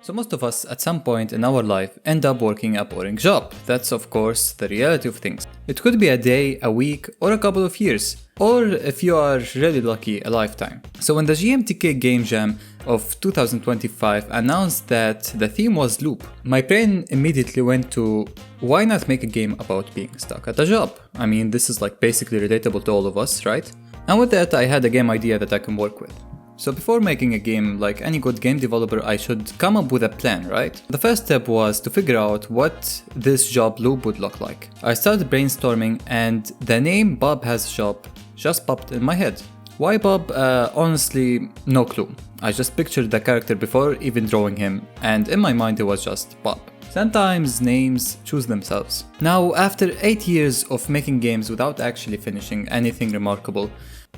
So most of us at some point in our life end up working a boring job. That's of course the reality of things. It could be a day, a week, or a couple of years. Or if you are really lucky, a lifetime. So when the GMTK Game Jam of 2025 announced that the theme was loop, my brain immediately went to why not make a game about being stuck at a job? I mean, this is like basically relatable to all of us, right? And with that I had a game idea that I can work with. So before making a game, like any good game developer, I should come up with a plan, right? The first step was to figure out what this job loop would look like. I started brainstorming and the name Bob Has a Job just popped in my head. Why Bob? Honestly, no clue. I just pictured the character before even drawing him, and in my mind it was just Bob. Sometimes names choose themselves. Now, after 8 years of making games without actually finishing anything remarkable,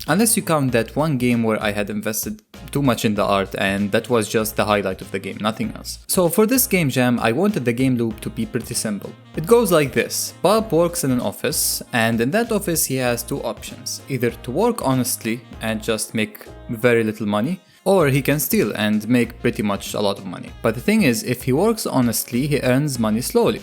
unless you count that one game where I had invested too much in the art and that was just the highlight of the game, nothing else. So for this game jam, I wanted the game loop to be pretty simple. It goes like this. Bob works in an office, and in that office he has two options. Either to work honestly and just make very little money, or he can steal and make pretty much a lot of money. But the thing is, if he works honestly, he earns money slowly.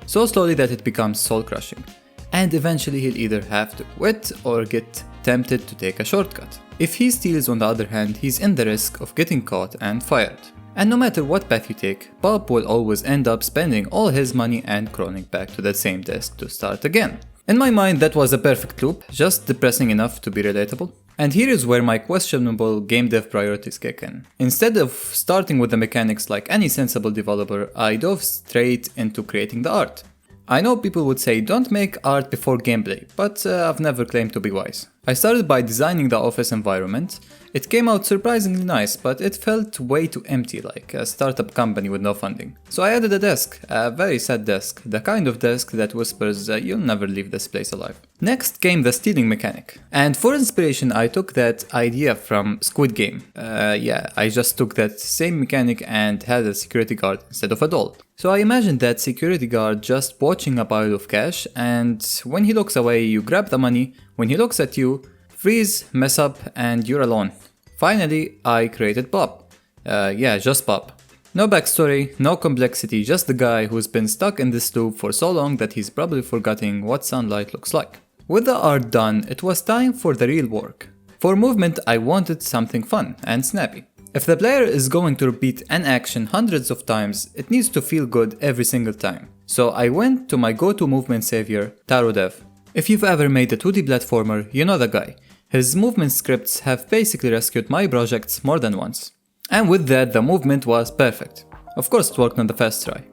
So slowly that it becomes soul crushing. And eventually he'll either have to quit or get tempted to take a shortcut. If he steals, on the other hand, he's in the risk of getting caught and fired. And no matter what path you take, Bob will always end up spending all his money and crawling back to that same desk to start again. In my mind that was a perfect loop, just depressing enough to be relatable. And here is where my questionable game dev priorities kick in. Instead of starting with the mechanics like any sensible developer, I dove straight into creating the art. I know people would say don't make art before gameplay, but I've never claimed to be wise. I started by designing the office environment. It came out surprisingly nice, but it felt way too empty, like a startup company with no funding. So I added a desk, a very sad desk, the kind of desk that whispers you'll never leave this place alive. Next came the stealing mechanic. And for inspiration I took that idea from Squid Game. I just took that same mechanic and had a security guard instead of a doll. So I imagined that security guard just watching a pile of cash, and when he looks away you grab the money, when he looks at you, freeze, mess up, and you're alone. Finally, I created Bob. Just Bob. No backstory, no complexity, just the guy who's been stuck in this loop for so long that he's probably forgetting what sunlight looks like. With the art done, it was time for the real work. For movement, I wanted something fun and snappy. If the player is going to repeat an action hundreds of times, it needs to feel good every single time. So I went to my go-to movement savior, Tarodev. If you've ever made a 2D platformer, you know the guy. His movement scripts have basically rescued my projects more than once. And with that, the movement was perfect. Of course it worked on the first try.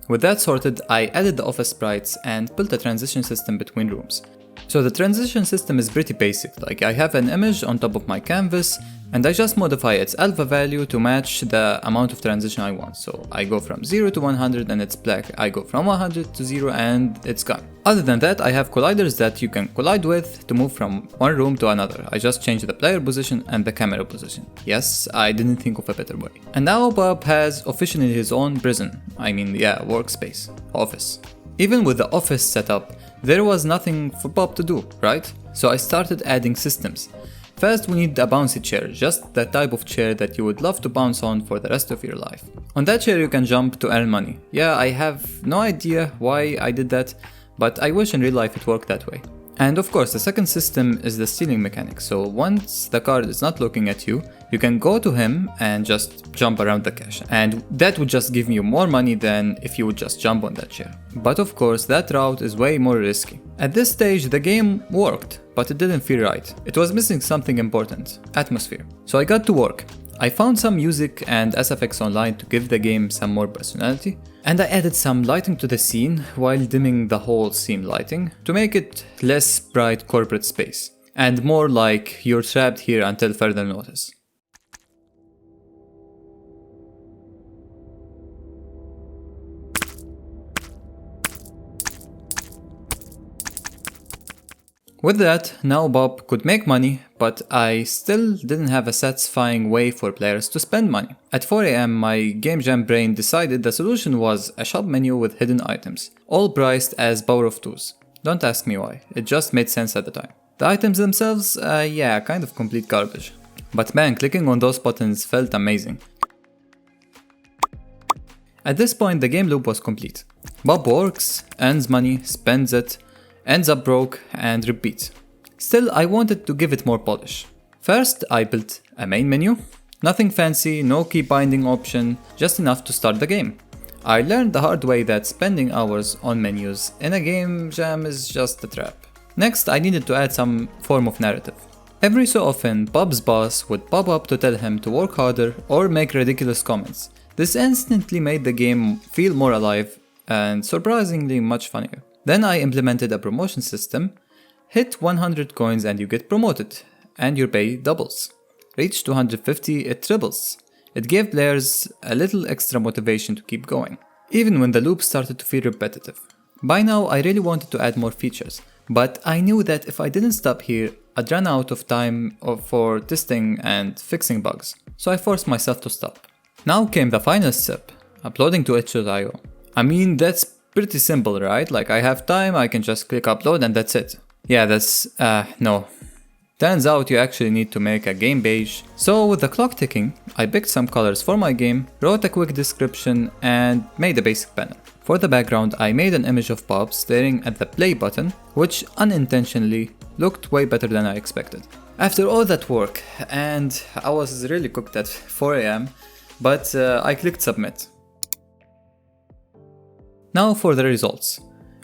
With that sorted, I added the office sprites and built a transition system between rooms. So the transition system is pretty basic, like I have an image on top of my canvas and I just modify its alpha value to match the amount of transition I want. So I go from 0 to 100 and it's black, I go from 100 to 0 and it's gone. Other than that, I have colliders that you can collide with to move from one room to another. I just change the player position and the camera position. Yes, I didn't think of a better way. And now Bob has officially his own prison. Workspace. Office. Even with the office setup, there was nothing for Bob to do, right? So I started adding systems. First we need a bouncy chair, just the type of chair that you would love to bounce on for the rest of your life. On that chair you can jump to earn money. I have no idea why I did that, but I wish in real life it worked that way. And of course the second system is the stealing mechanic, so once the card is not looking at you, you can go to him and just jump around the cash, and that would just give you more money than if you would just jump on that chair. But of course that route is way more risky. At this stage the game worked, but it didn't feel right. It was missing something important: atmosphere. So I got to work. I found some music and SFX online to give the game some more personality, and I added some lighting to the scene while dimming the whole scene lighting to make it less bright corporate space, and more like you're trapped here until further notice. With that, now Bob could make money, but I still didn't have a satisfying way for players to spend money. At 4 AM, my Game Jam brain decided the solution was a shop menu with hidden items, all priced as power of 2s. Don't ask me why, it just made sense at the time. The items themselves, kind of complete garbage. But man, clicking on those buttons felt amazing. At this point the game loop was complete. Bob works, earns money, spends it, ends up broke, and repeats. Still, I wanted to give it more polish. First, I built a main menu. Nothing fancy, no key binding option, just enough to start the game. I learned the hard way that spending hours on menus in a game jam is just a trap. Next, I needed to add some form of narrative. Every so often, Bob's boss would pop up to tell him to work harder or make ridiculous comments. This instantly made the game feel more alive and surprisingly much funnier. Then I implemented a promotion system. Hit 100 coins and you get promoted, and your pay doubles. Reach 250, it triples. It gave players a little extra motivation to keep going, even when the loop started to feel repetitive. By now I really wanted to add more features, but I knew that if I didn't stop here, I'd run out of time for testing and fixing bugs, so I forced myself to stop. Now came the final step, uploading to Itchio.io. I mean, that's pretty simple, right? Like, I have time, I can just click upload and that's it. Yeah, no. Turns out you actually need to make a game page. So with the clock ticking, I picked some colors for my game, wrote a quick description, and made a basic panel. For the background, I made an image of Bob staring at the play button, which unintentionally looked way better than I expected. After all that work, and I was really cooked at 4 AM, but I clicked submit. Now for the results.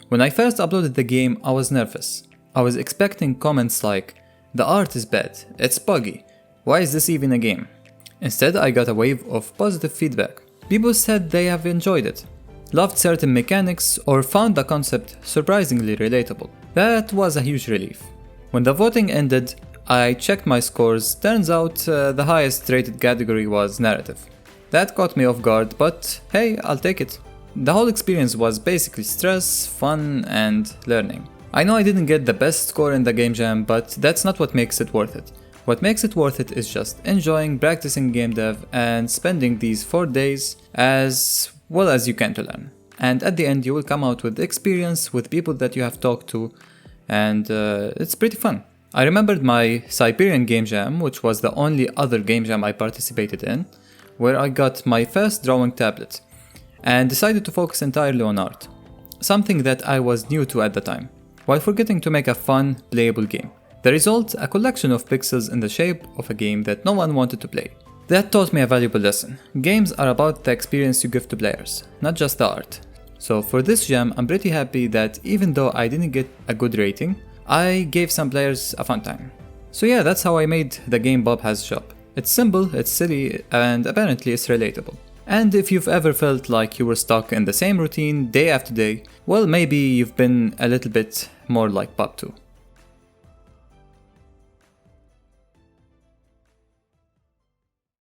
When I first uploaded the game, I was nervous. I was expecting comments like, "The art is bad, it's buggy, why is this even a game?" Instead, I got a wave of positive feedback. People said they have enjoyed it, loved certain mechanics, or found the concept surprisingly relatable. That was a huge relief. When the voting ended, I checked my scores. Turns out the highest rated category was narrative. That caught me off guard, but hey, I'll take it. The whole experience was basically stress, fun, and learning. I know I didn't get the best score in the game jam, but that's not what makes it worth it. What makes it worth it is just enjoying practicing game dev and spending these 4 days as well as you can to learn. And at the end you will come out with experience with people that you have talked to, and it's pretty fun. I remembered my Siberian game jam, which was the only other game jam I participated in, where I got my first drawing tablet and decided to focus entirely on art, something that I was new to at the time, while forgetting to make a fun, playable game. The result, a collection of pixels in the shape of a game that no one wanted to play. That taught me a valuable lesson. Games are about the experience you give to players, not just the art. So for this jam, I'm pretty happy that even though I didn't get a good rating, I gave some players a fun time. So yeah, that's how I made the game Bob Has a Job. It's simple, it's silly, and apparently it's relatable. And if you've ever felt like you were stuck in the same routine day after day, well, maybe you've been a little bit more like Bob too.